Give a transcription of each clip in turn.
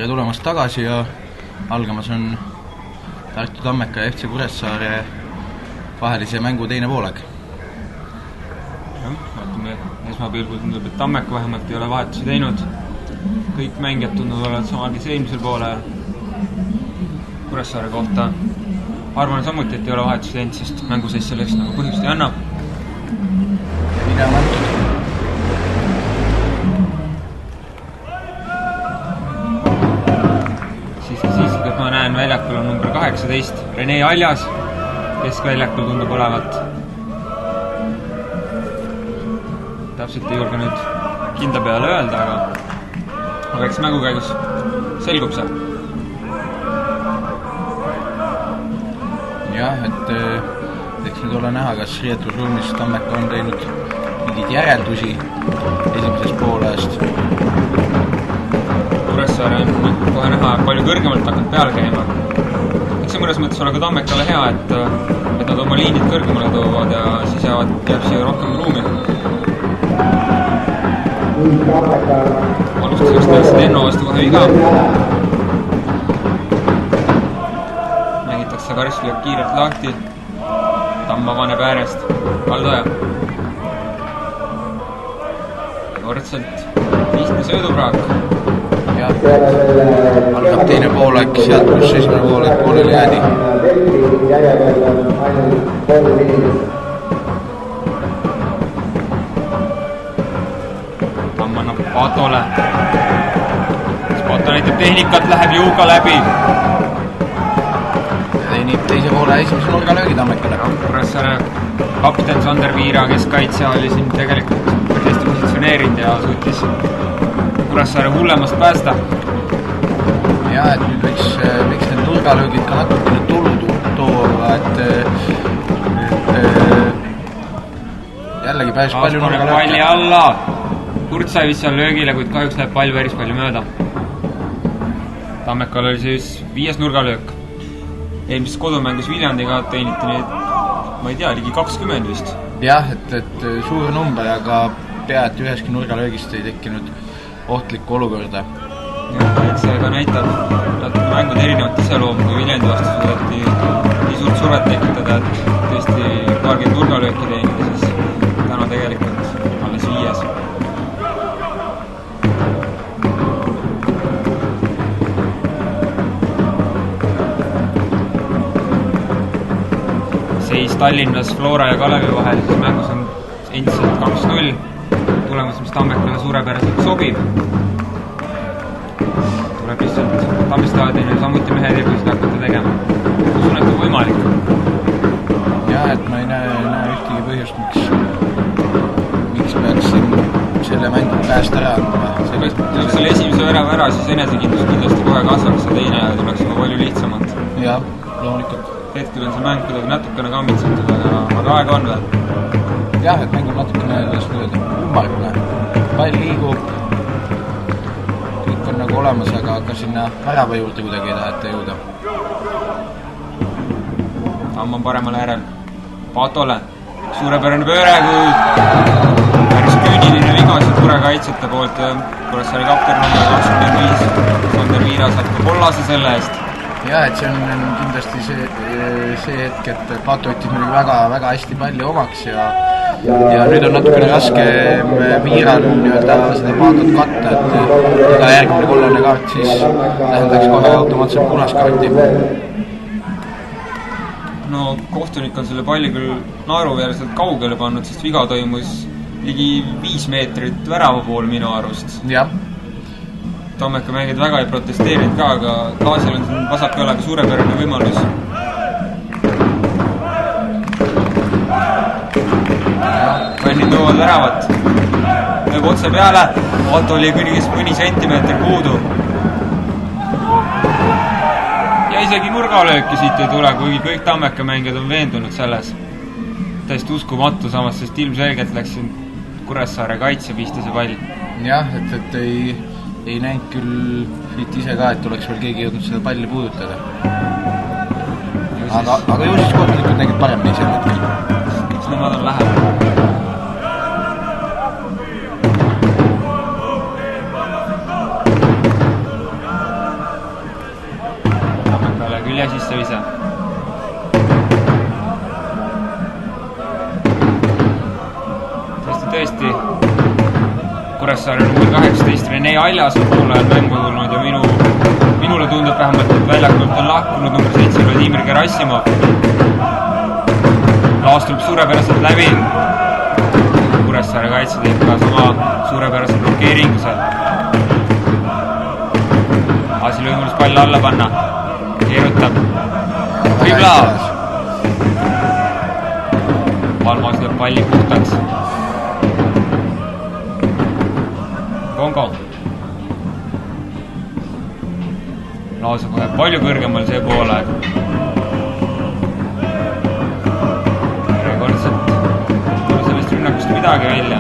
tere tulemast tagasi ja algamas on Tartu Tammeka ja FC Kuressaare vahelise mängu teine poolek. Vaatame, esmapilgul tundub, et Tammeka vähemalt ei ole vahetusi teinud. Kõik mängijad tunduvad olevat samal kes eelmisel poole Kuressaare kohta. Arvan samuti, et ei ole vahetusi teinud, sest mänguseis selleks nagu põhjust ei anna. Ja video on antud. Siiski, kui ma näen väljakul on number 18, Rene Aljas, keskväljakul tundub olevat. Täpselt ei julge nüüd kindla peale öelda, aga eks mängu käigus selgub see. Jah, et eks nüüd ole näha, kas riietusruumis Tammeka on teinud mingid järeldusi esimeses poolest. Kuressaare on kohe näha palju kõrgemalt hakanud peale käima. Eks see mõnes mõttes ole ka Tammekale hea, et nad oma liinid kõrgemale toovad ja siis jääb siia rohkem ruumi. Alustuseks tehakse Tenno vastu kohe viga. Mängitakse karistuslikult kiirelt lahti. Tamm avaneb äärest. Kaldoja. Võrdselt lihtne söödupraak. Ja algab teine poolek, sealt kus esimene poolek pooleli jäädi. Tamm annab Patole. Pato näitab tehnikat, läheb Juuga läbi. Teenib teise poole esimese nurgalöögi Tammekale. Kuressaare kapten Sander Viira, kes kaitsja oli siin tegelikult hästi positsioneerinud ja suutis Kuressaare hullemast päästa. Ja, et nüüd võiks need nurgalöögid ka natukene tulu toova, et jällegi päris palju nurgalöögi. Palli alla! Kurt sai vist seal löögile, kuid kahjuks läheb pall päris palju mööda. Tammekal oli siis 5 nurgalöök. Eelmises kodumängus Viljandiga teeniti neid, ma ei tea, ligi 20 vist. Jah, et suur number, aga pea, et üheski nurgalöögist ei tekkinud ohtlikku olukorda. Et see ka näitab natuke mängud erinevat iseloomu, kui Viljandi vastu suudeti nii suurt survet tekitada, et tõesti paarkid nurgalööki teinud ja siis täna tegelikult alles 5. Seis Tallinnas Flora ja Kalevi vahel, mängus on endiselt 2-0. Tulemus, mis Tammekale suurepäraselt sobib. Tuleb lihtsalt Tammestaadionil samuti mehed elusid hakata tegema. Usun, et on võimalik. Jah, et ma ei näe ühtegi põhjust, miks peaks selle mängu pääst ära andma. Selle esimese värava ära, siis enesekindlus kindlasti kohe kasvaks ja teine tuleks juba palju lihtsamalt. Jah, loomulikult. Hetkel on see mäng kuidagi natukene kammitsatud, aga aega on veel. Jah, et mäng on natukene ummargune. Pall liigub, kõik on nagu olemas, aga sinna värava juurde kuidagi ei taheta jõuda. Tamm on paremal äärel. Patole. Suurepärane pööre, kui päris küüniline viga siin turekaitsjate poolt. Kuressaare kapten number 25. Sander Viira saab ka kollase selle eest. Ja, et see on kindlasti see hetk, et Pato võttis muidugi väga hästi palli omaks ja nüüd on natukene raske Viiral seda Patot katta, et iga järgmine kollane kaart siis tähendaks kohe automaatselt punaskaarti. No kohtunik on selle palli küll naeruväärselt kaugele pannud, sest viga toimus ligi 5 meetrit värava pool minu arust. Jah. Tammeka mängid väga ei protesteerinud ka, aga Klaasil on siin vasakjalaga suurepärane võimalus. Pallid toovad väravat. Lööb otse peale. Otto oli mõni sentimeeter puudu. Ja isegi nurgalööki siit ei tule, kuigi kõik Tammeka mängijad on veendunud selles. Täiesti uskumatu samas, sest ilmselgelt läks siin Kuressaare kaitse pista see pall. Jah, et ei näinud küll siit ise ka, et oleks veel keegi jõudnud seda palli puudutada. Aga ju siis kohtunikud nägid paremini sel hetkel. Miks nemad on läheb? peale külje sisse vise. Tõesti Kuressaare number 18 Rene Aljas on poole ajal mängu tulnud ja minule tundub vähemalt, et väljakult on lahkunud number 7 Vladimir Gerassimov. Laas tuleb suurepäraselt läbi. Kuressaare kaitse teeb ka sama suurepärase blokeeringu seal. Aasil võimalus pall alla panna. Keerutab. Võib Laas. Palmas lööb palli puhtaks. Kongo. Laas on kohe palju kõrgemal see poole. Järjekordselt tuli sellest rünnakust midagi välja.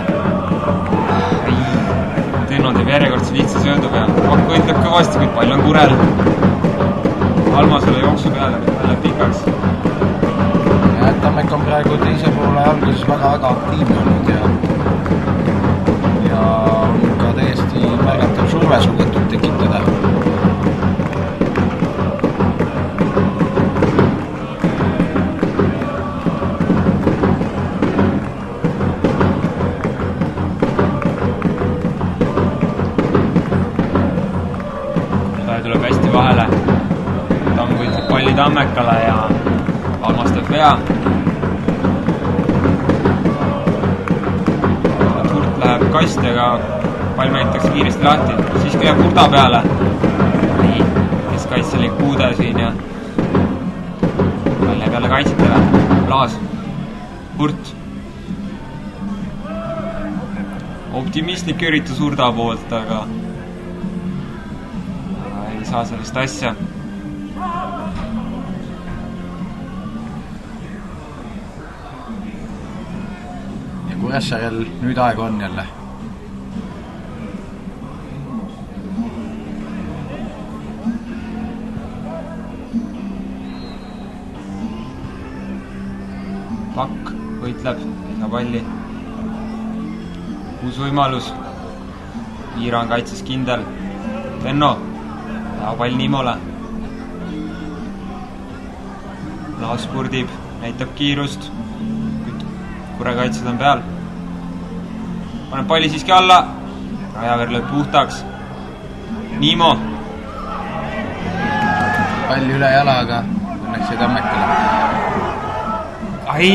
Tõnno teeb järjekordse lihtsa söödu peale. Kokku ütleb kõvasti, kuid pall on kurel. Almasele jooksu peale, ta läheb pikaks. Ja Tammek on praegu teise poole alguses väga aktiivne olnud ja on ka täiesti märgatav surve suudetud tekitada. Tuleb hästi vahele. Tamm võitleb palli Tammekale ja Almas teeb vea. Turt läheb kasti, aga pall mängitakse kiiresti lahti. Siiski läheb Kurda peale. Nii, keskkaitselik Kuude siin ja pall läheb jälle kaitsetele. Laas, Kurt. Optimistlik üritus Urda poolt, aga ei saa sellist asja. Ja Kuressaarel nüüd aega on jälle. Pakk võitleb, saab palli. Uus võimalus. Iira on kaitses kindel. Tenno. Ja pall Nimole. Laas spurdib, näitab kiirust. Kure kaitsed on peal. Paneb palli siiski alla. Rajaver lööb puhtaks. Nimo. Pall üle jalaga. Õnneks ei Tammekale. Ai!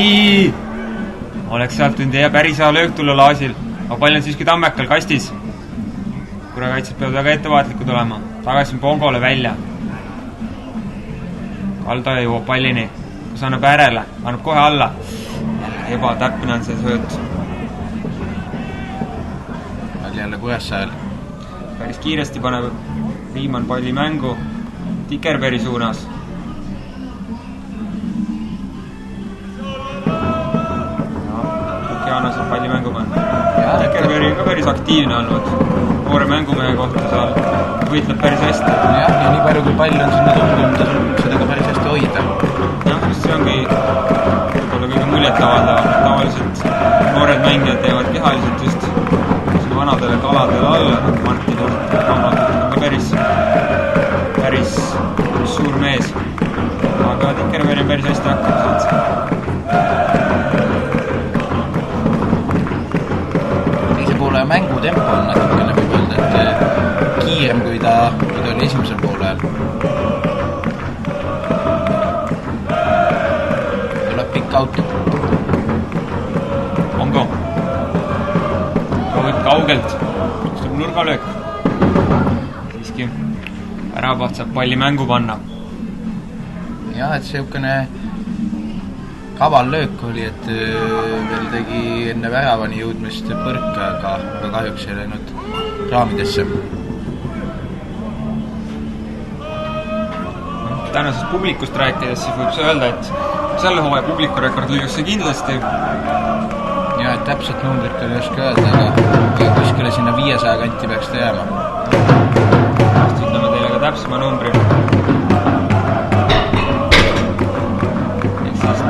Oleks sealt võinud päris hea löök tulla Laasil. Aga pall on siiski Tammekal kastis. Kure kaitsed peavad väga ettevaatlikud olema. Tagasi Pongole välja. Kalda jõuab pallini. Kus annab äärele. Annab kohe alla. Ebatäpne on see sööt. Pall jälle Kuressaarel. Päris kiiresti paneb Riimann palli mängu Tikerbergi suunas. Lukiana saab palli mängu panna. Tikerbergi on ka päris aktiivne olnud. Noore mängumehe kohta seal võitleb päris hästi. Ja nii palju kui pall on sinna tulnud, ta suudab seda ka päris hästi hoida. Jah, see ongi võib-olla kõige muljet avaldav. Tavaliselt noored mängijad teevad kehaliselt just vanadele kaladele alla. Martin on ka päris suur mees. Aga Tikerbergi on päris hästi hakkama saanud. Teise poole mängutempo on natukene võib öelda, et kiirem kui ta oli esimesel poolel. Tuleb pikk auto. Ongo. Proovib kaugelt. Tuleb nurgalöök. Siiski Ärapaht saab palli mängu panna. Jah, et seukene kaval löök oli, et veel tegi enne väravani jõudmist põrka, aga kahjuks ei läinud raamidesse. Tänasest publikust rääkides siis võib see öelda, et selle hooaja publikurekord lüüakse kindlasti. Ja, et täpselt numbrit ei oska öelda, aga kuskile sinna 500 kanti peaks ta jääma. Ütleme teile ka täpsema numbri.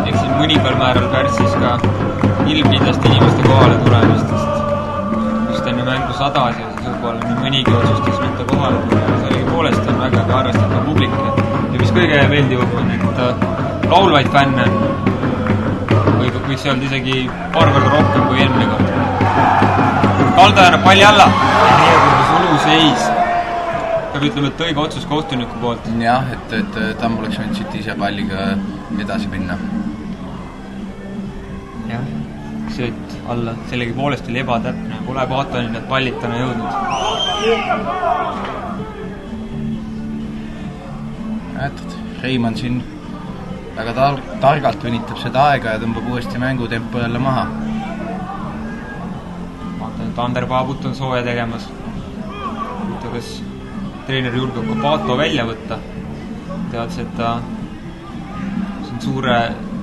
Eks siin mõnikal määral pärsis ka ilm kindlasti inimeste kohale tulemist, sest just enne mängu 100 ja võib-olla nii mõnigi otsustas mitte kohale tulla. Sellegipoolest on väga arvestatav publik ja mis kõige meeldivam on, et laulvaid fänne võiks öelda isegi paar korda rohkem kui eelmine kord. Kaldaja annab palli alla. Suluseis. Peab ütlema, et õige otsus kohtuniku poolt. Jah, et Tamm oleks võinud siit ise palliga edasi minna. Jah, sööt alla. Sellegi poolest oli ebatäpne. Pole Paatoni need pallid täna jõudnud. Näetad, Reimann siin väga targalt venitab seda aega ja tõmbab uuesti mängutempo jälle maha. Vaatan, et Ander Paabut on sooja tegemas. Kas treener julgeb ka Paato välja võtta. Teades, et ta siin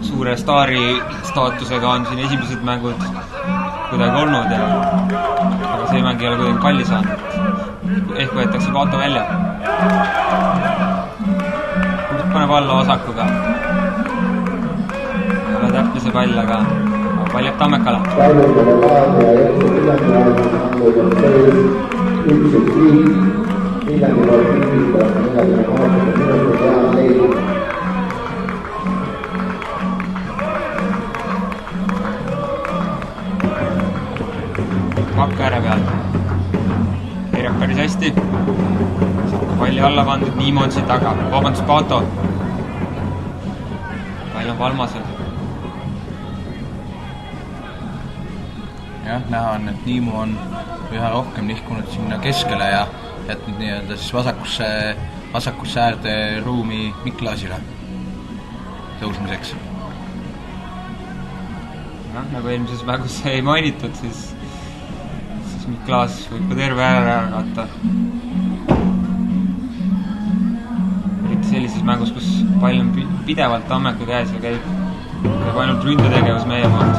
suure staari staatusega on siin esimesed mängud kuidagi olnud ja aga see mäng ei ole kuidagi palli saanud. Ehk võetakse Paato välja. Kurt paneb alla vasakuga. Ei ole täpne see pall, aga pall jääb Tammekale. Pakk ääre pealt. Eirab päris hästi. Palli alla pandud, Niimo on siin taga. Vabandus, Paato. Pall on Valmasel. Jah, näha on, et Niimo on üha rohkem nihkunud sinna keskele ja jätnud nii-öelda siis vasakusse äärde ruumi Miklasile tõusmiseks. Nagu eelmises mängus ei mainitud, siis Miklas võib ka terve ära katta. Eriti sellises mängus, kus pall on pidevalt Tammeku käes ja käib ainult ründetegevus meie poolt.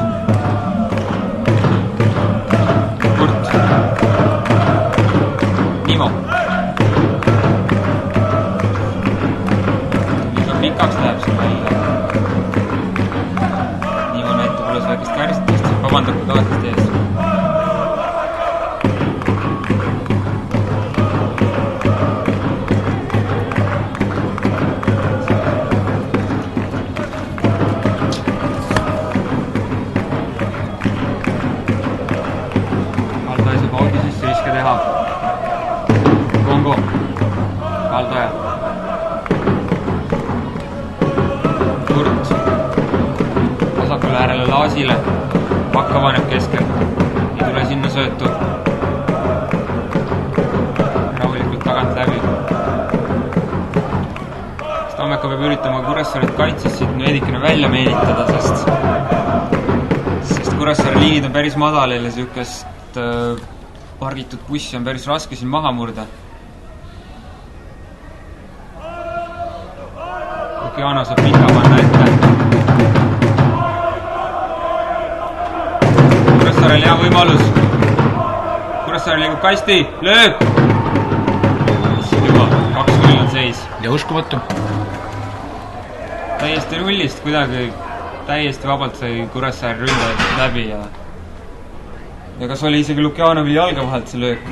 Kurt. Niimo. Liiga pikaks läheb see pall. Niimo näitab üles väikest kärstust, vabandab ka kaotist ees. Kaldaja. Kurt. Vasakule äärele Laasile. Pakka paneb keskel. Ei tule sinna söötu. Rahulikult tagant läbi. Tammeka peab üritama Kuressaaret kaitses siit veidikene välja meelitada, sest Kuressaare liinid on päris madalil ja sihukest pargitud bussi on päris raske siin maha murda. Jaana saab pika panna ette. Kuressaarel hea võimalus. Kuressaare liigub kasti, lööb. Juba 2-0 on seis. Ja uskumatu. Täiesti nullist kuidagi, täiesti vabalt sai Kuressaare ründa läbi ja kas oli isegi Lukjanovil jalga vahelt see löök.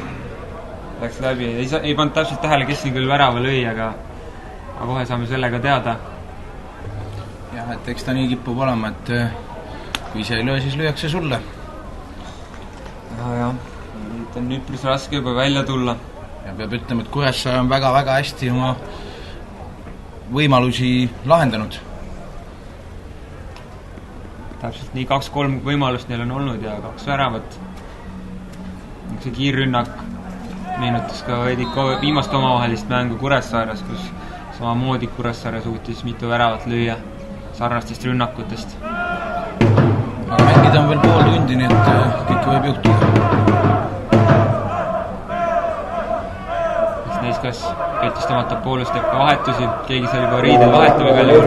Läks läbi, ei pannud täpselt tähele, kes siin küll värava lõi, aga kohe saame sellega teada. Jah, et eks ta nii kipub olema, et kui see ei löö, siis lüüakse sulle. Ja, on üpris raske juba välja tulla. Ja peab ütlema, et Kuressaare on väga-väga hästi oma võimalusi lahendanud. Täpselt nii 2-3 võimalust neil on olnud ja 2 väravat. See kiirrünnak meenutas ka viimast omavahelist mängu Kuressaares, kus samamoodi Kuressaare suutis mitu väravat lüüa sarnastest rünnakutest. Aga mängida on veel pool tundi, nii et kõik võib juhtuda. Neis kas Petis tõmatab poolust teeb ka vahetusi, keegi seal juba riidel vahetub igal juhul.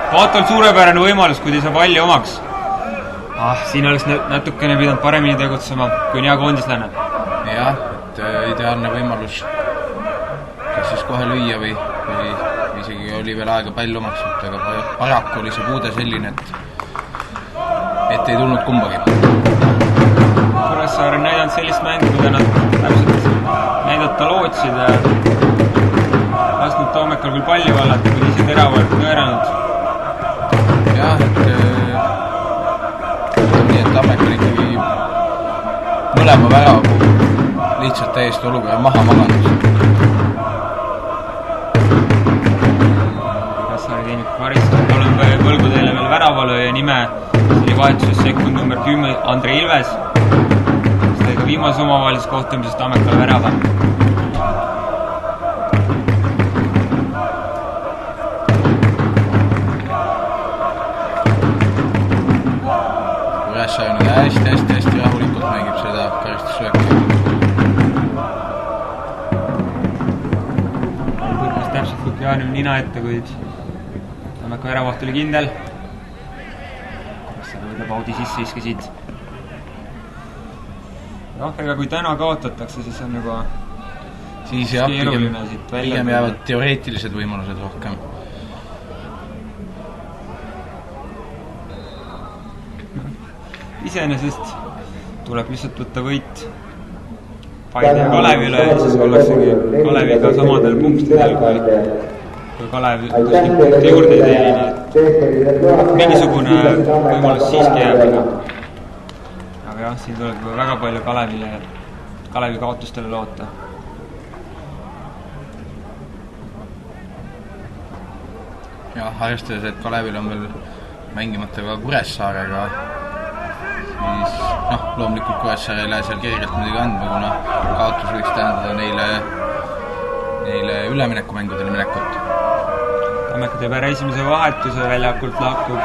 Paatol suurepärane võimalus, kui ta ei saa palli omaks. Siin oleks natukene pidanud paremini tegutsema, kui on hea koondislane. Jah, et ideaalne võimalus kas siis kohe lüüa või isegi oli veel aega pall omaks võtta, aga paraku oli see puude selline, et ei tulnud kumbagi. Kuressaare on näidanud sellist mängu, mida nad täpselt näidata lootsid ja lasknud Tammekal küll palli vallata, kui ise teravalt pööranud. jah, et nii, et Tammekal ikkagi mõlema värava puhul lihtsalt täiesti olukorra maha magandus. Kuressaare teinud karistada, olen võlgu teile veel väravalööja nime, see oli vahetuses sekund number 10 Andrei Ilves. See oli ka viimase omavahelises kohtumises Tammekal värava. Kuressaare on hästi rahulikult mängib seda karistusvööki. Põrkas täpselt Lukjanov nina ette, kuid Tammeka väravaht oli kindel. Kuressaare võidab Audi sisse iskasid. Ega kui täna kaotatakse, siis on juba siis jah, keeruline siit välja. Pigem jäävad teoreetilised võimalused rohkem. Iseenesest tuleb lihtsalt võtta võit Paide ja Kalevi üle ja siis ollaksegi Kaleviga samadel punktidel, kui Kalev kuskil punkti juurde ei teeni. Mingisugune võimalus siiski jääb. Aga jah, siin tuleb väga palju Kalevi kaotustele loota. jah, arvestades, et Kalevil on veel mängimata ka Kuressaarega, siis loomulikult Kuressaare ei lähe seal kergelt muidugi andma, kuna kaotus võiks tähendada neile üleminekumängudele minekut. Tammeka teeb ära esimese vahetuse, väljakult lahkub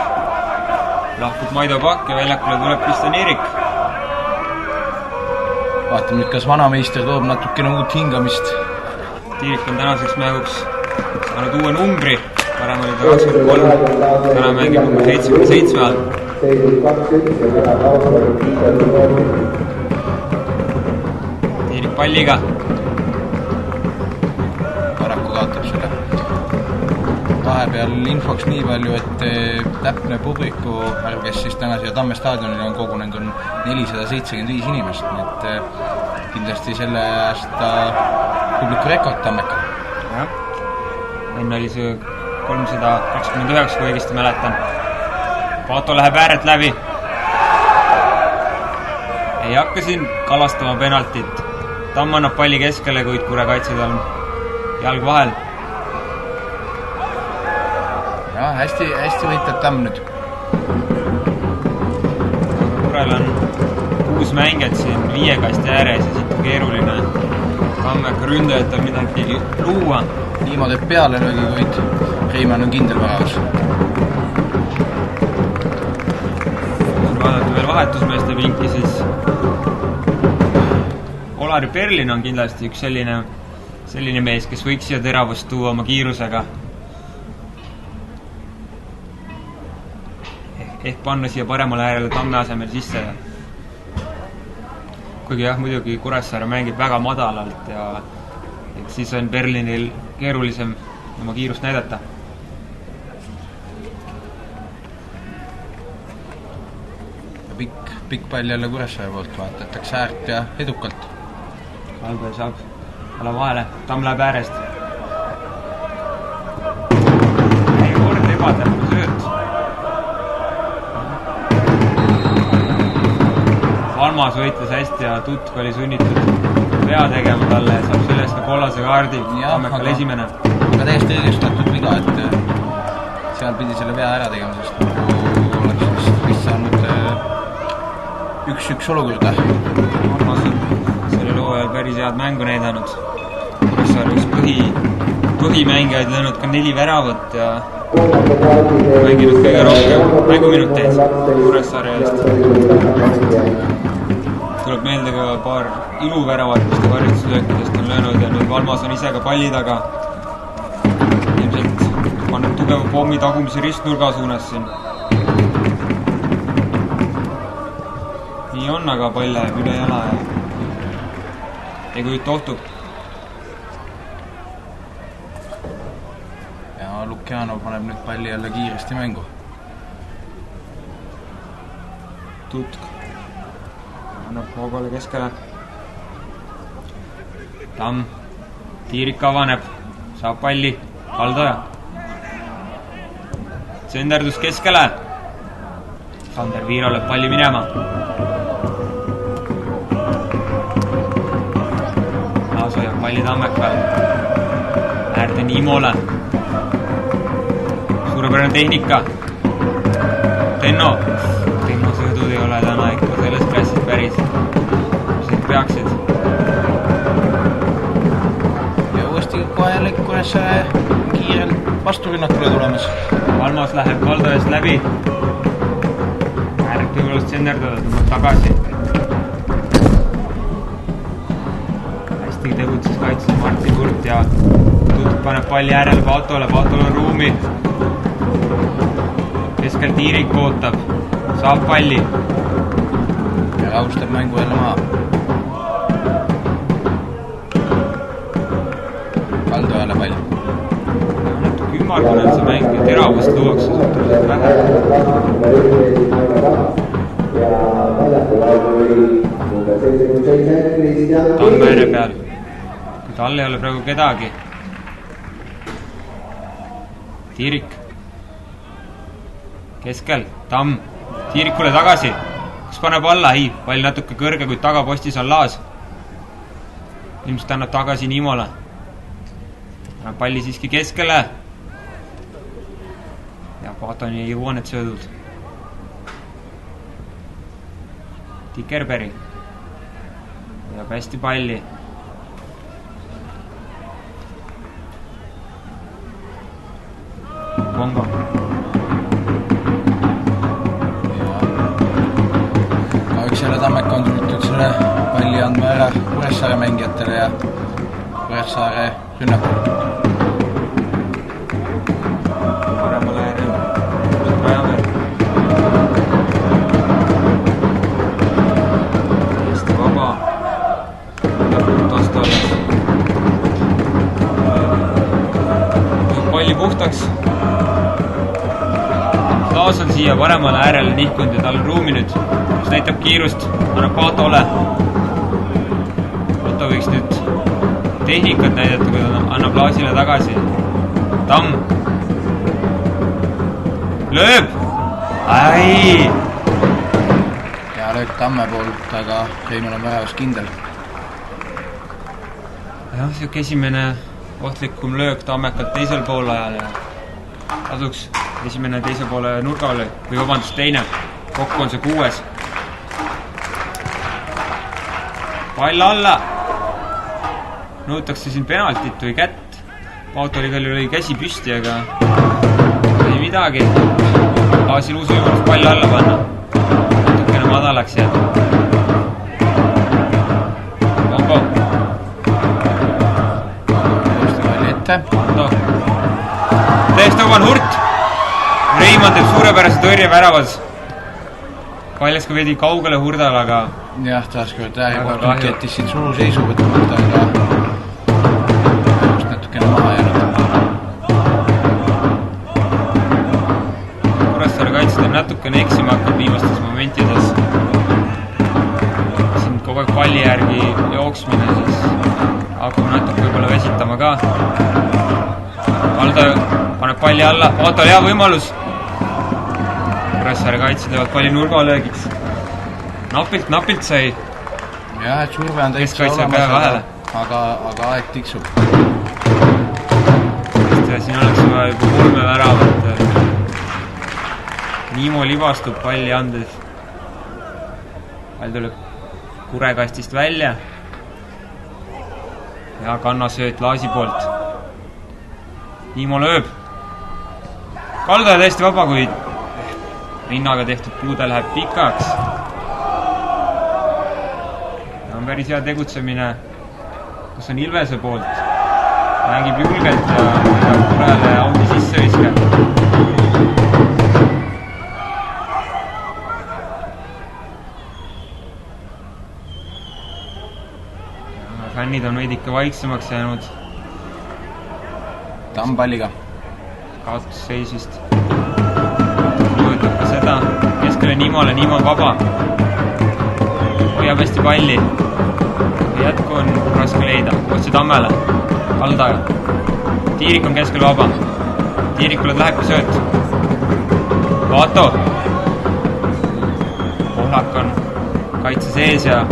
Maido Pakk ja väljakule tuleb Kristjan Eerik. Vaatame nüüd, kas vanameister toob natukene uut hingamist. Tiirik on tänaseks mänguks saanud uue numbri, varem oli ta 23, täna mängib number 77 all. Tiirik palliga. Paraku kaotab selle. Vahepeal infoks nii palju, et täpne publiku arv, kes siis täna siia Tamme staadionile on kogunenud, on 475 inimest, nii et kindlasti selle aasta publiku rekord Tammekal. jah, enne oli see 329, kui õigesti mäletan. Pato läheb ääret läbi. Ei hakka siin kalastama penaltit. Tamm annab palli keskele, kuid Kure kaitsed on jalg vahel. jah, hästi võitleb Tamm nüüd. Kurel on 6 mängijat siin 5 kasti ääres ja siit on keeruline Tammeka ründajatel midagi luua. Niimo teeb peale löögi, kuid Reimann on kindel väravas. Kui vaadata veel vahetusmeeste pinki, siis Olari Berlin on kindlasti üks selline mees, kes võiks siia teravust tuua oma kiirusega. Ehk panna siia paremale äärele Tamme asemel sisse. Kuigi jah, muidugi Kuressaare mängib väga madalalt ja siis on Berlinil keerulisem oma kiirust näidata. Pikk pall jälle Kuressaare poolt, vaatatakse äärt ja edukalt. Valge saab ala vahele, Tamm läheb äärest. Ei kord ebatäpne sööt. Valmas võitles hästi ja Tutk oli sunnitud vea tegema talle ja saab sellest ka kollase kaardi. Tammekal esimene. Aga täiesti õigustatud viga, et seal pidi selle vea ära tegema, sest oleks vist saanud 1-1 olukorda. Valmas on selle loo ajal päris head mängu näidanud. Kuressaare üks põhimängijaid löönud ka 4 väravat ja mänginud kõige rohkem mänguminuteid Kuressaare eest. Tuleb meelde ka paar iluväravat, mis ta karistuslöökidest on löönud ja nüüd Valmas on ise ka palli taga. Ilmselt pannud tugeva pommi tagumise ristnurga suunas siin. Nii on, aga pall läheb üle jala ja ei kujuta ohtu. Ja Lukjanov paneb nüüd palli jälle kiiresti mängu. Tutk. annab Voogole keskele. Tamm, Tiirik avaneb, saab palli, Kaldoja. Senderdus keskele. Sander Viiro lööb palli minema. Laas hoiab palli Tammekal. Äärde Niimole. Suurepärane tehnika. Tenno sõõdud ei ole täna ikka selles klassis päris, mis need peaksid. Ja uuesti kohe jälle Kuressaare kiirelt vasturünnakule tulemas. Valmos läheb Kaldojast läbi. Äärek võimalust senderdada, tõmbab tagasi. Hästi tegutses kaitses Martin Kurt ja Tutt paneb palli äärele Paatole on ruumi. Keskel Tiirik ootab, saab palli. Ja rahustab mängu jälle maha. Kaldo jälle palli. Natuke ümmargune on see mäng ja teravust luuakse suhteliselt vähe. Tamm ääre peal. Tal ei ole praegu kedagi. Tiirik. Keskel, Tamm, Tiirikule tagasi. Kas paneb alla? Ei, pall natuke kõrge, kuid tagapostis on Laas. Ilmselt annab tagasi Niimole. Annab palli siiski keskele. Ja Paatoni ei jõua need söödud. Tikerberg. Jääb hästi palli. Kongo. Selle Tammeka on tulnud selle palli andma ära Kuressaare mängijatele ja Kuressaare rünnakul. Paremale Rajamäe. Eesti vaba. Tastale. Palli puhtaks. Laas on siia paremale äärele nihkunud ja tal on ruumi nüüd. Mis näitab kiirust, annab Paatole. Pato võiks nüüd tehnikat näidata, kui ta annab Laasile tagasi. Tamm. Lööb! Ai! Ja lööb Tamme poolt, aga Reimul on väravas kindel. Jah, siuke esimene ohtlikum löök Tammekalt teisel poolajal ja kasuks esimene teise poole nurgale või vabandust teine. Kokku on see 6. Pall alla. Nõutakse siin penaltit või kätt. Paatol igal oli käsi püsti, aga ei midagi. Laasil uus võimalus pall alla panna. Natukene madalaks jääb. Kongo. Uuesti palli ette. Ando. Täiesti oban Hurt. Reimann teeb suurepärase tõrje väravas. Paljas ka veidi kaugele Hurdal, aga jah, taaskord ääripoolt jättis siin suru seisu võtmata, aga just natukene maha jäänud. Kuressaare kaitsed on natukene eksima hakkab viimastes momentides. Siin kogu aeg palli järgi jooksmine, siis hakkab natuke võib-olla vesitama ka. Kaldo paneb palli alla, Paatol hea võimalus. Kuressaare kaitsed teevad palli nurgalöögiks. Napilt sai. Jah, et surve on täitsa olemas, aga aeg tiksub. Siin oleks juba 3 väravat. Niimo libastub palli andes. Pall tuleb kurekastist välja. Ja kannasööt Laasi poolt. Niimo lööb. Kaldo täiesti vaba, kuid rinnaga tehtud puude läheb pikaks. On päris hea tegutsemine, kus on Ilvese poolt. Mängib julgelt ja kurele auti sisse viskab. Fännid on veidike vaiksemaks jäänud. Tamm palliga. Kaotusseisist. Mõjutab ka seda. Keskele Niimole, Niimo on vaba. hoiab hästi palli. Jätku on raske leida. Kohtsi Tammele. Kaldaja. Tiirik on keskel vaba. Tiirikule lähebki sööt. Vaato. Pohlak on kaitse sees ja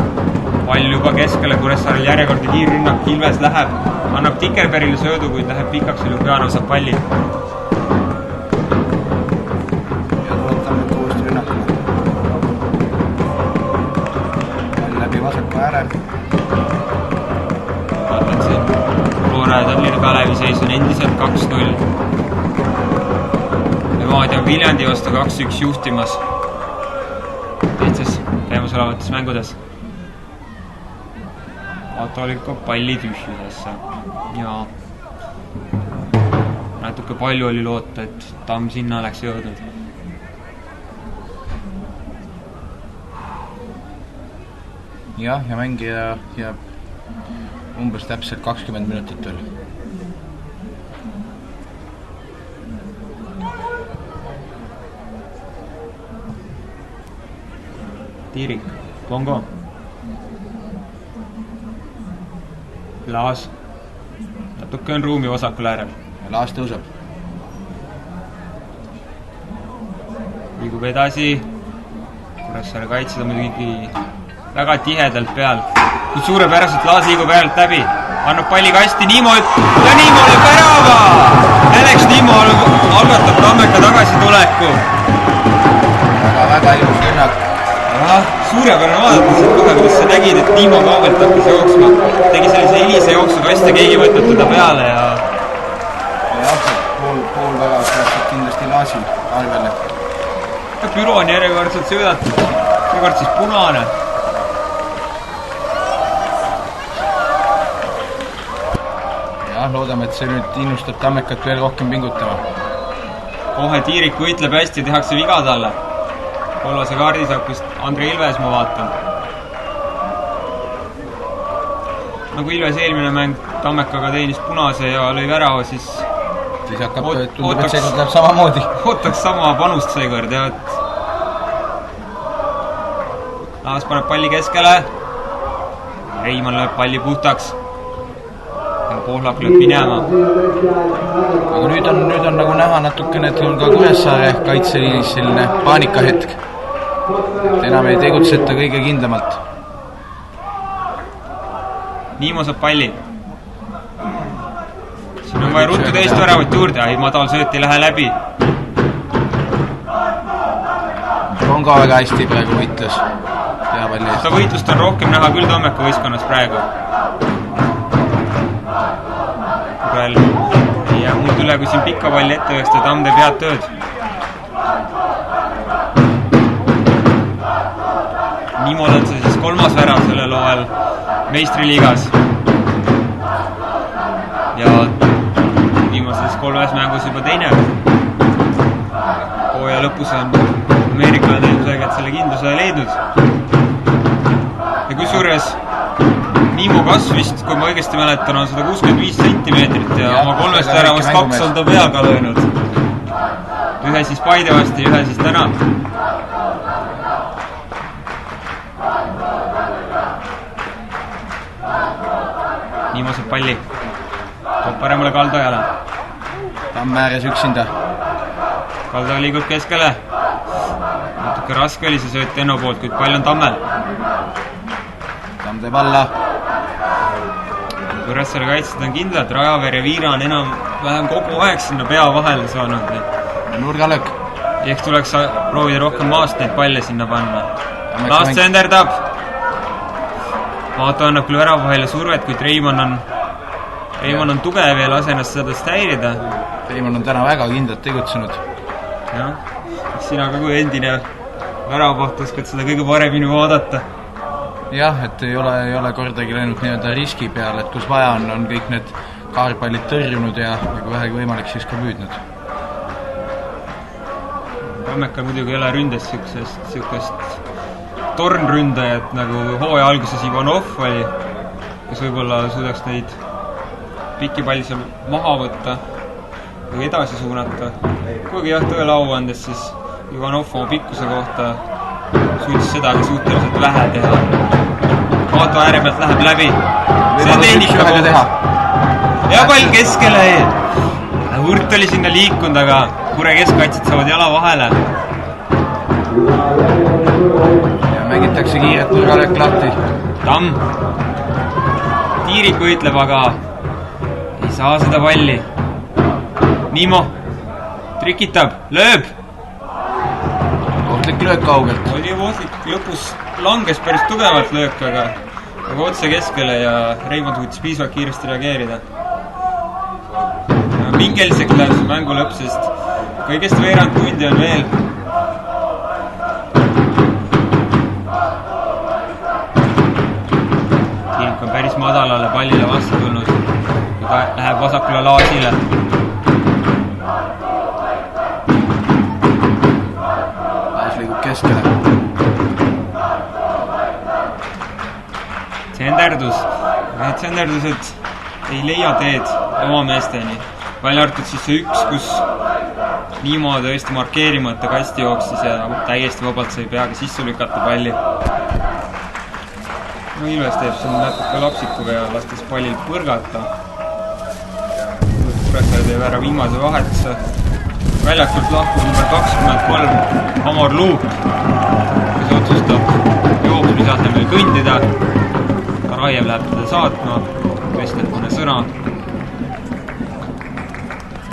pall juba keskele. Kuressaarel järjekordne kiirrünnak. Ilves läheb. Annab Tikerberile söödu, kuid läheb pikaks ja Ljubljana saab palli. Ja tuleb Tammet uuesti rünnakule. Pall läbi vasaku ääre. Vaatan siin. Roore Tallinna Kalevi seis on endiselt 2-0. Levadia Viljandi vastu 2-1 juhtimas. Teistes käimasolevates mängudes. Vaata lükkab palli tühjusesse. Ja natuke palju oli loota, et Tamm sinna oleks jõudnud. Jah, ja mängija jääb umbes täpselt 20 minutit veel. Tiirik, Bongo. Laas. Natuke on ruumi vasakul äärel. Laas tõuseb. Liigub edasi. Kuressaare kaitsed on muidugi väga tihedalt peal. Kui suurepäraselt Laas liigub äärelt läbi. Annab palli kasti Niimo ja Niimo lööb värava! Alex Niimo algatab Tammeka tagasituleku. Väga ilus rünnak. Suurepärane vaadata siit kohe, kuidas sa nägid, et Niimo kaugelt hakkas jooksma. Tegi sellise hilise jooksu kast ja keegi võtab teda peale ja... Jah, pool väga päästab kindlasti Laasi arvele. Büro on järjekordselt söödatud. Seekord siis punane. Jah, loodame, et see nüüd innustab Tammekat veel rohkem pingutama. Kohe Tiiriku ütleb hästi, tehakse viga talle. Kollase kaardi saab vist Andre Ilves, ma vaatan. Nagu Ilves eelmine mäng Tammekaga teenis punase ja lõi värava, siis hakkab tundub, et seekord läheb samamoodi. Ootaks sama panust seekord, ja et Laas paneb palli keskele. Reimann lööb palli puhtaks. Ja Pohlak lööb minema. Aga nüüd on nagu näha natukene, et on ka Kuressaare kaitseliinis selline paanikahetk. Enam ei tegutseta kõige kindlamalt. Niimo saab palli. Siin on vaja ruttu teist väravat juurde. Ai, madal sööt ei lähe läbi. On ka väga hästi praegu võitles. Seda võitlust on rohkem näha küll Tammeka võistkonnas praegu. Ei jää muud üle, kui siin pikka palli ette võista. Tamm teeb head tööd. Niimoodi on see siis 3. värav sellel hooajal meistriliigas. Ja viimases 3 mängus juba teine. Hooaja lõpus on ameeriklane ilmselgelt selle kindluse leidnud. Ja kusjuures Niimo kasv vist, kui ma õigesti mäletan, on 165 centimeetrit ja oma 3 väravast 2 on ta peaga löönud. Ühe siis Paide vasti, ühe siis täna. Niimo saab palli. Toob paremale Kaldajale. Tamm ääres üksinda. Kaldaja liigub keskele. Natuke raske oli see sööt Enno poolt, kuid pall on Tammel. Tamm teeb alla. Kuressaare kaitsed on kindlad, Rajaveer ja Viira on enam-vähem kogu aeg sinna pea vahele saanud. Nurgalöök. Ehk tuleks proovida rohkem maast neid palle sinna panna. Laast senderdab. Maato annab küll värava vahele survet, kuid Reimann on tugev ja lase ennast seda häirida. Reimann on täna väga kindlalt tegutsenud. Jah, sina ka kui endine väravaht oskad seda kõige paremini vaadata. Jah, et ei ole kordagi läinud nii-öelda riski peal, et kus vaja on kõik need kaarpallid tõrjunud ja kui vähegi võimalik, siis ka püüdnud. Tammekal muidugi ei ole ründes siukest tornründajat nagu hooaja alguses Ivanov oli, kes võib-olla suudaks neid pikki palli seal maha võtta või edasi suunata. Kuigi jah, tõele au andes, siis Ivanov oma pikkuse kohta suutis seda ka suhteliselt vähe teha. Pato ääre pealt läheb läbi. See on tehnika teha. Ja pall keskele. Hurt oli sinna liikunud, aga Kure keskkaitsid saavad jala vahele. Ja mängitakse kiiret nurgalöök lahti. Tamm. Tiiriku ütleb, aga ei saa seda palli. Niimo trikitab, lööb. Ohtlik löök kaugelt. Oli ohtlik, lõpus langes päris tugevalt löök, aga otse keskele ja Reimond suutis piisavalt kiiresti reageerida. Pingeliseks läheb see mängu lõpp, sest kõigest veerand tundi on veel. Tiirik on päris madalale pallile vastu tulnud. Läheb vasakule Laasile. Laas liigub keskele. Tsenderdused ei leia teed oma meesteni. Välja arvatud siis see üks, kus Niimo tõesti markeerimata kasti jooksis ja täiesti vabalt sai peaga sisse lükata palli. No Ilves teeb siin natuke lapsikuga ja lastes pallil põrgata. Kuressaare teeb ära viimase vahetuse. Väljakult lahkub number 23 Amor Luuk, kes otsustab jooksmise asemel kõndida. Karajev läheb teda saatma, tõstab mõne sõna.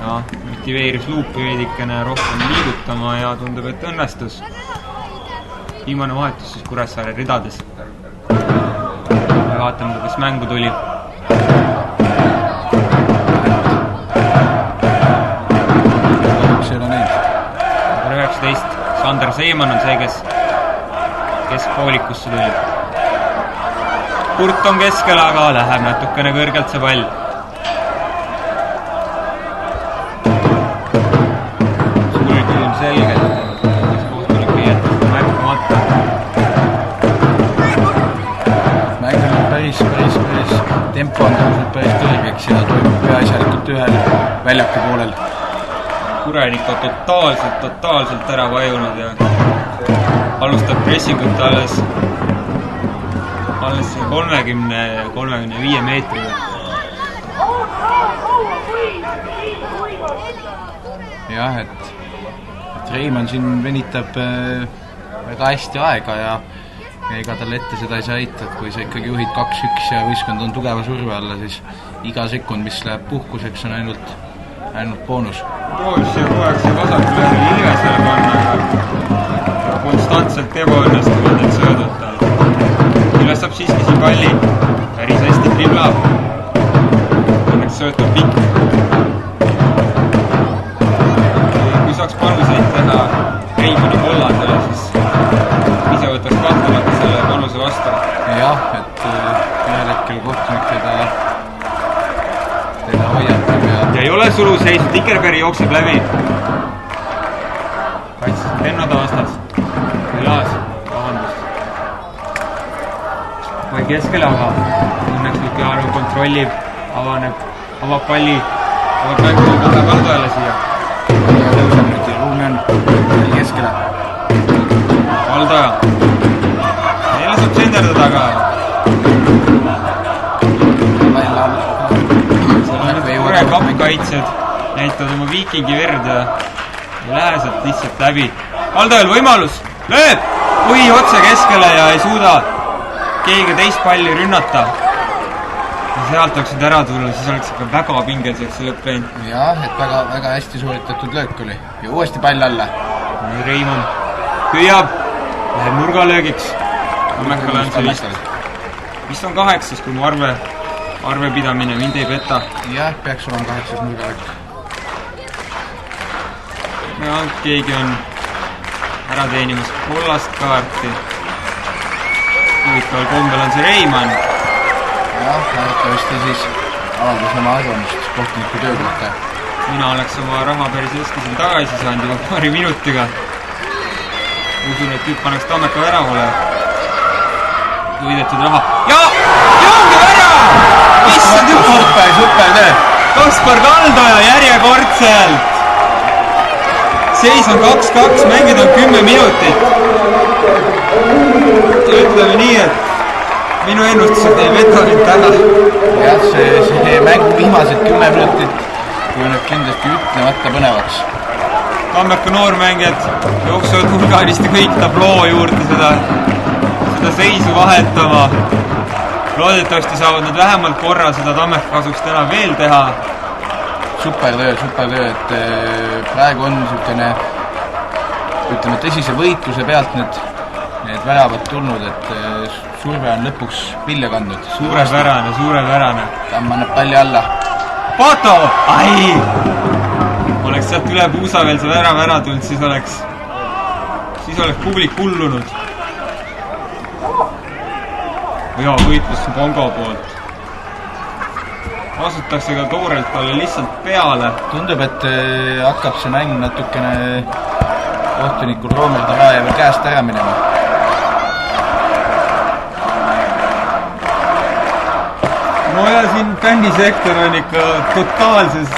Ja motiveeris Luupi veidikene rohkem liigutama ja tundub, et õnnestus. Viimane vahetus siis Kuressaare ridades. Ja vaatame, kas mängu tuli. Number 19. Sander Seiman on see, kes poolikusse tuli. Kurt on keskel, aga läheb natukene kõrgelt see pall. Sulg ilm selgelt, kes kohtulik ei jätta märkamata. Mäng on päris tempo on tõusnud päris kõrgeks ja toimub peaasjalikult ühel väljaku poolel. Kurenik on totaalselt ära vajunud ja alustab pressingut alles 30-35 meetriga. Jah, et Reimann siin venitab väga hästi aega ja ega tal ette seda ei saa heita, et kui sa ikkagi juhid 2-1 ja võistkond on tugeva surve alla, siis iga sekund, mis läheb puhkuseks, on ainult boonus. Proovis ja kogu see vasakule Ilvesele panna, aga konstantselt ebaõnnestuvad need söödud tal. Ilves saab siiski siin palli, päris hästi driblab. Õnneks sööt on pikk. Kui saaks panuseid teha Reimanni Hollandile, siis ise võtaks kahtlemata selle panuse vastu. Jah, et ühel hetkel kohtunik teda hoiatab ja ei ole suluseis, Tikerberg jookseb läbi. Kaitses Henno taastas. Laas, vabandust. Vai keskele, aga õnneks Lukiaru kontrollib, avab palli, avab mängu kohe Kaldojale siia. ruumi on keskele. Kaldoja. Neile saab tsenderdada, aga Kure kappkaitsed näitavad oma viikingi verd ja ei lähe sealt lihtsalt läbi. Kaldojal võimalus, lööb! Oi, otse keskele ja ei suuda keegi teist palli rünnata. Ja sealt oleksid ära tulla, siis oleks ikka väga pingeliseks see lõpp läinud. Jah, et väga hästi suuritatud löök oli. Ja uuesti pall alla. Reimann püüab, läheb nurgalöögiks. Mäkkale on see vist on 8, kui mu arvepidamine mind ei peta. Jah, peaks olema 8 nurgalöök. Ja keegi on ära teenimas kollast kaarti. Huvitaval kombel on see Reimann. Jah, nähtavasti siis avaldas oma arvamust kohtuniku töö kohta. Mina oleks oma raha päris hästi siin tagasi saanud juba paari minutiga. Usun, et tüüp paneks Tammeka väravale. Võidetud raha. Ja ongi värav! Issand jumal! Super töö! Kaspar Kaldoja järjekordselt! seis on 2-2, mängida on 10 minutit. Ütleme nii, et minu ennustused ei veto nüüd täna. Jah, see mäng viimased 10 minutit kujuneb kindlasti ütlemata põnevaks. Tammeka noormängijad jooksuvad hulganisti kõik tabloo juurde seda seisu vahetama. Loodetavasti saavad nad vähemalt korra seda Tammeka kasuks täna veel teha. Supertöö, et praegu on niisugune, ütleme, tõsise võitluse pealt need väravad tulnud, et surve on lõpuks vilja kandnud. Suurepärane. Tamm annab palli alla. Pato! Ai! Oleks sealt üle puusa veel see värav ära tulnud, siis oleks publik hullunud. Ja võitlus Bongo poolt. Asutakse ka toorelt talle lihtsalt peale. Tundub, et hakkab see mäng natukene kohtunikul Roomer Tarajevel käest ära minema. No ja siin fännisektor on ikka totaalses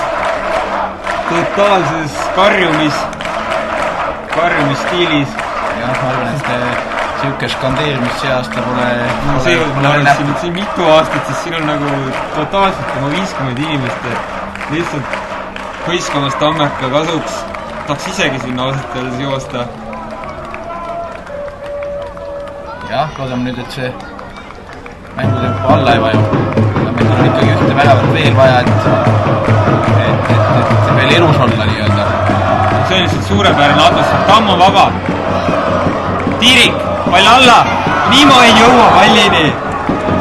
karjumisstiilis. Jah, ma arvan, et siuke skandeerimist see aasta pole nähtud. Siin mitu aastat, siis siin on nagu totaalselt 50 inimest lihtsalt võistkonnas Tammeka kasuks. Tahaks isegi sinna ausalt öeldes joosta. Jah, loodame nüüd, et see mängutempo alla ei vaju. Meil on ikkagi ühte väravat veel vaja, et veel elus olla nii-öelda. See on lihtsalt suurepärane atmosfäär. Tamm on vaba. Tiirik, pall alla. Niimo ei jõua pallini.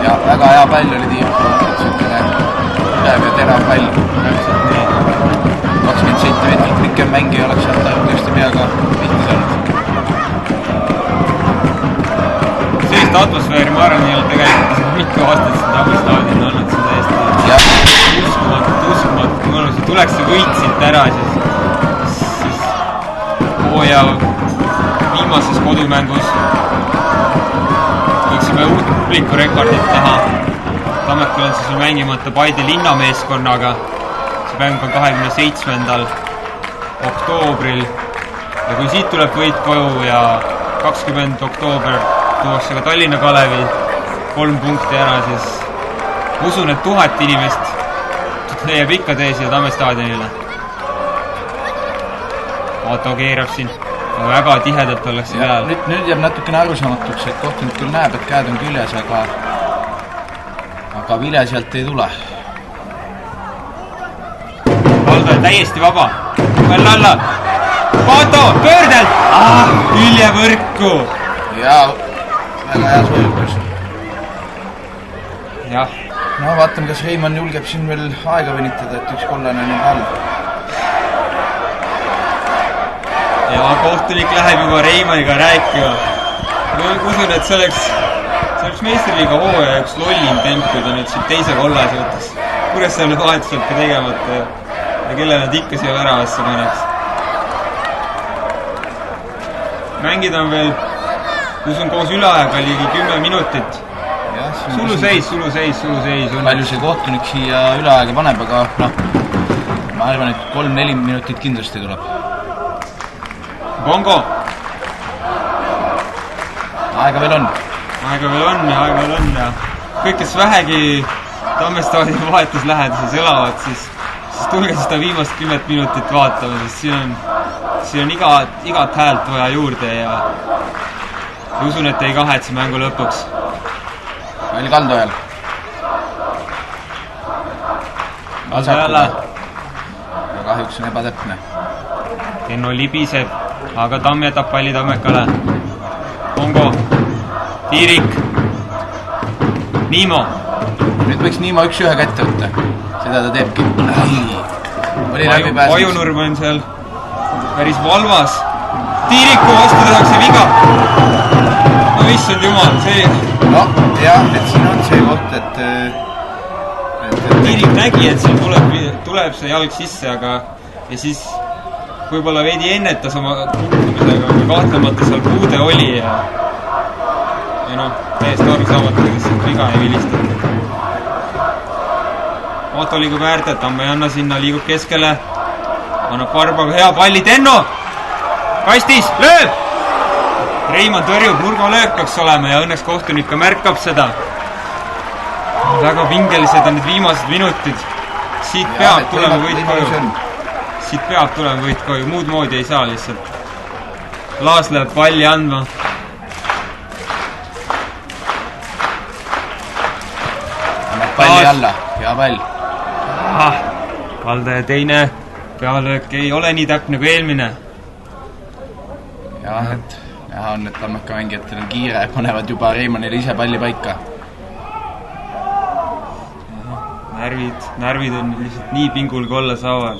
Ja väga hea pall oli Tiirik. Niisugune ülev ja terav pall. 20 centimeetrit pikem mängi oleks sealt tõesti peaga pihti saanud. Sellist atmosfääri ma arvan, ei ole tegelikult mitu aastat siin Tammestaadin olnud. See täiesti uskumatult. Kui tuleks see võit siit ära, siis hooaja viimases kodumängus võiksime uut publiku rekordit teha. Tammekal on siis mängimata Paide linnameeskonnaga. See mäng on 27. oktoobril. Ja kui siit tuleb võit koju ja 20. oktoober tuuakse ka Tallinna Kalevi 3 punkti ära, siis usun, et 1000 inimest leiab ikka tee siia Tammestaadionile. Otto keerab siin. Väga tihedalt ollakse peal. Nüüd jääb natukene arusaamatuks, et kohtunik küll näeb, et käed on küljes, aga vile sealt ei tule. Valdo on täiesti vaba. Pall alla. Pato, pöördelt! Küljevõrku! Ja väga hea soojukus. Jah. No vaatame, kas Reimann julgeb siin veel aega venitada, et üks kollane on all. Ja kohtunik läheb juba Reimanniga rääkima. Ma usun, et see oleks meistriliiga hooaja üks lollim temp, kui ta nüüd siin teise kollase võttes. Kuidas seal nüüd vahetuselt ka tegemata ja kelle nad ikka siia väravasse paneks. Mängid on veel, usun, koos üleajaga ligi 10 minutit. Suluseis. Palju see kohtunik siia üleaega paneb, aga ma arvan, et 3-4 minutit kindlasti tuleb. Bongo. Aega veel on ja kõik, kes vähegi Tammestaadioni vahetus läheduses elavad, siis tulge seda viimast 10 minutit vaatama, sest siin on igat häält vaja juurde ja usun, et ei kahetse mängu lõpuks. Oli kaldu ajal. Vasakule. Ja kahjuks on ebatäpne. Tenno libiseb, aga Tamm jätab palli Tammekale. Bongo. Tiirik. Niimo. Nüüd võiks Niimo 1-1 kätte võtta. Seda ta teebki. Vajunurm on seal päris valvas. Tiiriku vastu tehakse viga. No issand jumal, see... No, jah, et siin on see koht, et Tiirik nägi, et seal tuleb see jalg sisse, aga ja siis võib-olla veidi ennetas oma kuuldumisega, aga kahtlemata seal puude oli ja täiesti aru saamata, kes siin viga ei vilistanud. Otto liigub äärde, Tamm ei anna sinna, liigub keskele, annab Barbaga hea palli, Tenno! kastis, lööb! Reimond tõrjub, nurgalöök peaks olema ja õnneks kohtunik ka märkab seda. Väga pingelised on need viimased minutid. Siit peab tulema võit koju. Siit peab tulema võit koju, muud moodi ei saa lihtsalt. Laas läheb palli andma. Annab palli alla, hea pall. Valdaja teine pealöök ei ole nii täpne kui eelmine. Jah, et näha on, et Tammeka mängijatel on kiire, panevad juba Reimannile ise palli paika. Närvid on lihtsalt nii pingul kui olla saavad.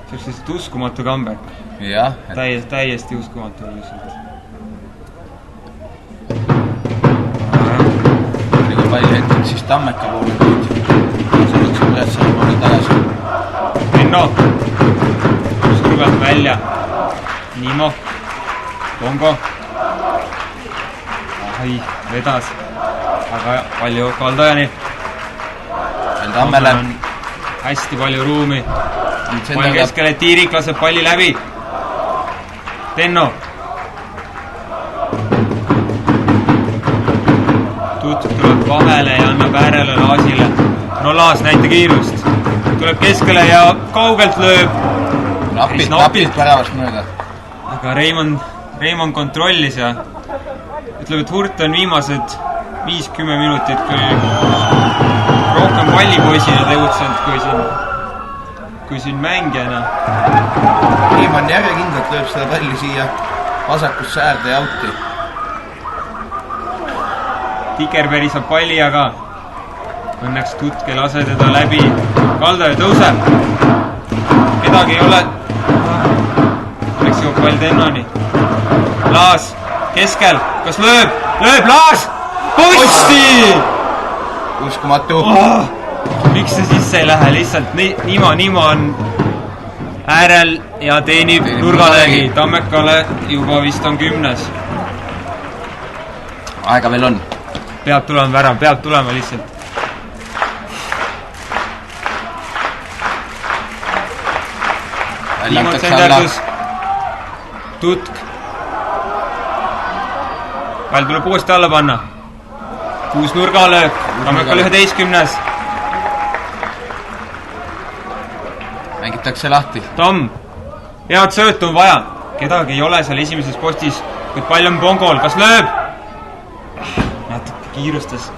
See on lihtsalt uskumatu comeback. Jah. Täiesti uskumatu lihtsalt. Kui palju hetkel siis Tammeka poole nüüd. Selleks on Pressari poole tagasi. Enno. Survelt välja. Niimo. Pongo. Ai, vedas. Aga palju Kaldajani. Veel Tammele. Hästi palju ruumi. Pall keskele, Tiirik laseb palli läbi. Tenno. Tutk tuleb vahele ja annab äärele Laasile. No Laas, näita kiirust. Tuleb keskele ja kaugelt lööb. Napilt väravast mööda. Aga Reimond kontrollis ja ütleb, et Hurt on viimased 5-10 minutit küll rohkem pallipoisina tegutsenud kui siin mängijana. Reimann järjekindlalt lööb seda palli siia vasakusse äärde ja outi. Tikerperi saab palli, aga õnneks Tutk ei lase teda läbi. Kaldaja tõuseb. Kedagi ei ole. Õnneks jõuab pall Tennoni. Laas keskel. Kas lööb? Lööb Laas! Posti! Uskumatu. Miks see sisse ei lähe? Lihtsalt Niimo on äärel ja teenib nurgalöögi. Tammekale juba vist on 10. Aega veel on. Peab tulema värav, peab tulema lihtsalt. Niimod senderdus. Tutk. Pall tuleb uuesti alla panna. 6 nurgalöök. Tammekal 11. Mängitakse lahti. Tamm. Head söötu on vaja. Kedagi ei ole seal esimeses postis. Kuid pall on Pongol. Kas lööb? Natuke kiirustas.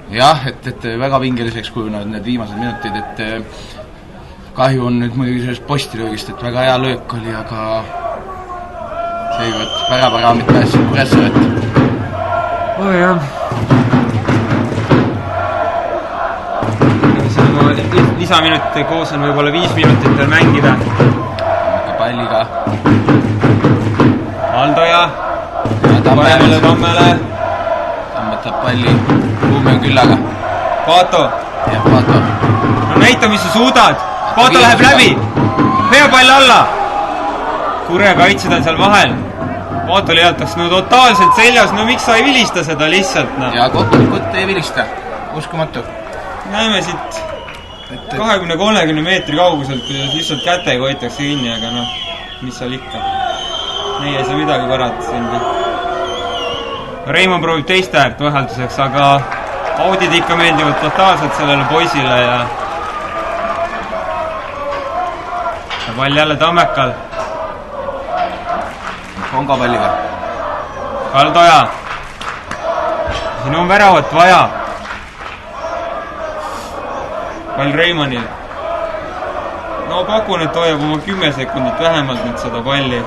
Jah, et väga pingeliseks kujunevad need viimased minutid, et kahju on nüüd muidugi sellest postilöögist, et väga hea löök oli, aga seekord väravaraamid pääsid Kuressaaret. Jah. Lisaminutite koos on võib-olla 5 minutit veel mängida. Tammeka palliga. Aldoja. Tammele. Tammele. Tamm võtab palli. Ruumi on küllaga. Pato. Jah, Pato. No näita, mis sa suudad. Pato läheb läbi. Vea pall alla. Kure kaitsed on seal vahel. Pato liiataks no totaalselt seljas. No miks sa ei vilista seda lihtsalt? No. Ja kohtunikud ei vilista. Uskumatu. Näeme siit 20-30 meetri kauguselt, kuidas lihtsalt kätega hoitakse kinni, aga noh, mis seal ikka. Meie ei saa midagi parata siin. Reimond proovib teist äärt vahelduseks, aga audid ikka meeldivad totaalselt sellele poisile ja pall jälle Tammekal. Pongo palliga. Kaldoja. Siin on väravat vaja. Pall Reimannil. No pakun, et hoiab oma 10 sekundit vähemalt nüüd seda palli.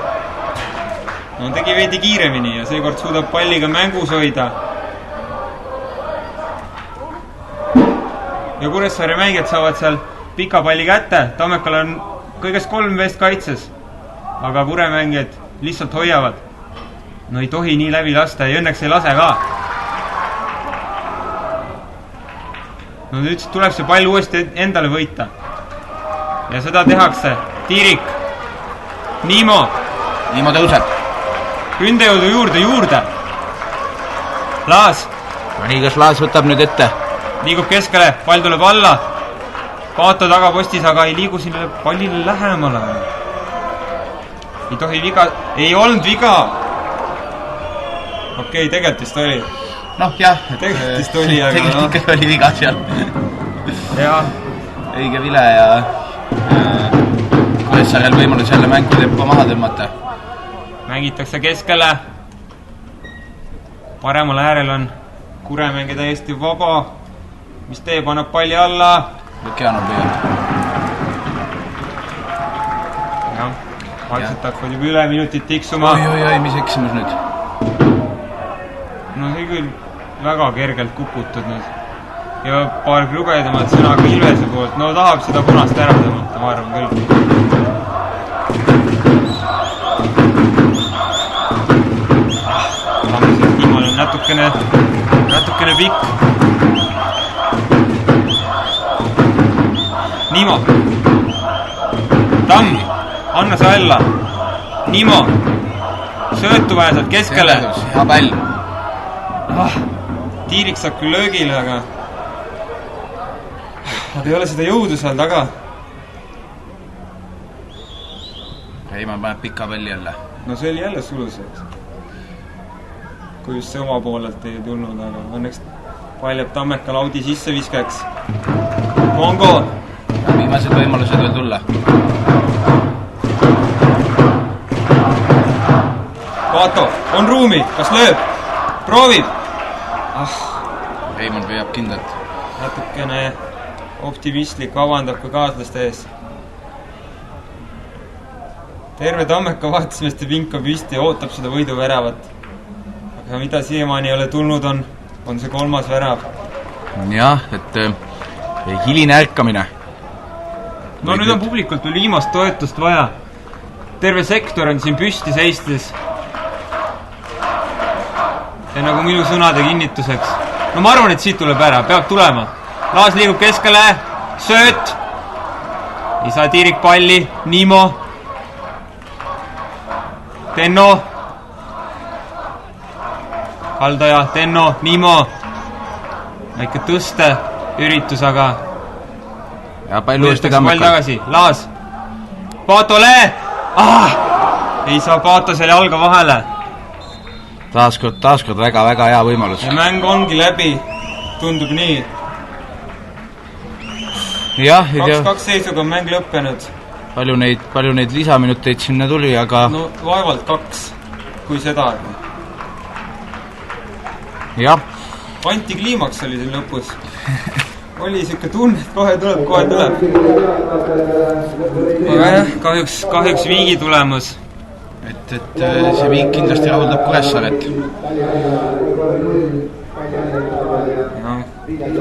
No tegi veidi kiiremini ja seekord suudab palliga mängus hoida. Ja Kuressaare mängijad saavad seal pika palli kätte. Tammekal on kõigest 3 veest kaitses. Aga Kure mängijad lihtsalt hoiavad. No ei tohi nii läbi lasta ja õnneks ei lase ka. No nüüd tuleb see pall uuesti endale võita. Ja seda tehakse. Tiirik. Niimo. Niimo tõuseb. Ründejõudu juurde. Laas. No nii, kas Laas võtab nüüd ette? Liigub keskele. Pall tuleb alla. Pato tagapostis, aga ei liigu sinna pallile lähemale. Ei tohi viga, ei olnud viga. Okei, tegelikult vist oli. Noh, jah. Tegelikult vist oli, aga tegelikult ikkagi oli viga seal. Jah. Õige vile ja Kuressaarel võimalus jälle mängu tempo maha tõmmata. Mängitakse keskele. Paremal äärel on Kuremäng täiesti vaba. Mis teeb, annab palli alla. Lukiano püüab. Jah, vaikselt hakkavad juba üle minutit tiksuma. Oi, mis eksimus nüüd? No see küll väga kergelt kuputud nüüd. Ja paar krübedamat sõna ka Ilvese poolt. No tahab seda punast ära tõmmata, ma arvan küll. Nimal on natukene pikk. Nimo. Tamm, anna sa alla. Nimo. Söötu vaja sealt keskele. Hea pall. Tiirik saab küll löögile, aga ei ole seda jõudu seal taga. Reimann paneb pika palli jälle. No see oli jälle sulus, kui just see oma poolelt ei tulnud, aga õnneks pall jääb Tammeka laudi sisse viskeks. Kongo! Viimased võimalused veel tulla. Pato, on ruumi, kas lööb? Proovib! Reimann püüab kindlalt. Natukene optimistlik, avandab ka kaaslaste ees. Terve Tammeka vahetusmeeste pink on püsti ja ootab seda võiduväravat. Aga mida siiamaani ei ole tulnud on see 3. värav. Jah, et hiline ärkamine. No nüüd on publikult veel viimast toetust vaja. Terve sektor on siin püsti seistes. Ja nagu minu sõnade kinnituseks. No ma arvan, et siit tuleb ära, peab tulema. Laas liigub keskele, sööt. Ei saa Tiirik palli, Nimo. Tenno. Haldaja, Tenno, Nimo. Väike tõste üritus, aga ja palju uuesti Tammekal. Pall tagasi, Laas. Patole! Ei saa Pato selle jalga vahele. Taaskord väga hea võimalus. Ja mäng ongi läbi, tundub nii. Jah, 2-2 seisuga on mäng lõppenud. Palju neid lisaminuteid sinna tuli, aga no vaevalt 2, kui seda. Jah. Antikliimaks oli siin lõpus. Oli siuke tunne, et kohe tuleb. Aga jah, kahjuks viigi tulemus. Et see viik kindlasti rahuldab Kuressaaret. No,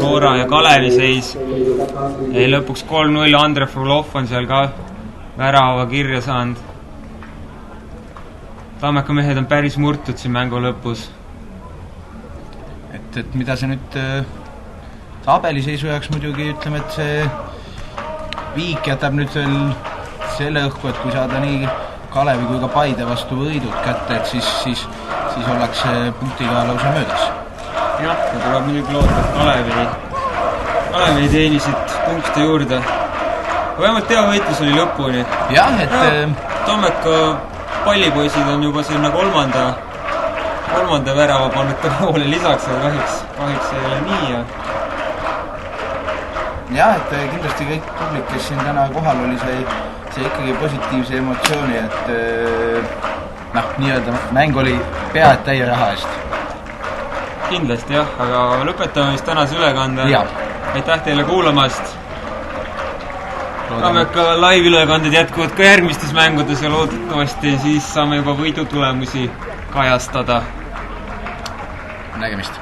Flora ja Kalevi seis. Ei lõpuks 3-0, Andrei Frolov on seal ka värava kirja saanud. Tammeka mehed on päris murtud siin mängu lõpus. Et mida see nüüd tabeliseisu jaoks muidugi ütleme, et see viik jätab nüüd veel selle õhku, et kui saada nii Kalevi kui ka Paide vastu võidud kätte, et siis ollakse punktiga lausa möödas. Jah, ja tuleb muidugi loota, et Kalevi teenisid punkte juurde. Vähemalt hea võitlus oli lõpuni. Jah, et Tammeka pallipoisid on juba sinna kolmanda värava pannud poole lisaks, aga kahjuks ei ole nii. Jah, et kindlasti kõik publik, kes siin täna kohal oli, sai ikkagi positiivse emotsiooni, et nii-öelda mäng oli pea et täie raha eest. Kindlasti jah, aga lõpetame vist tänase ülekande. Aitäh teile kuulamast. Tammeka live-ülekanded jätkuvad ka järgmistes mängudes ja loodetavasti siis saame juba võidutulemusi kajastada. Nägemist.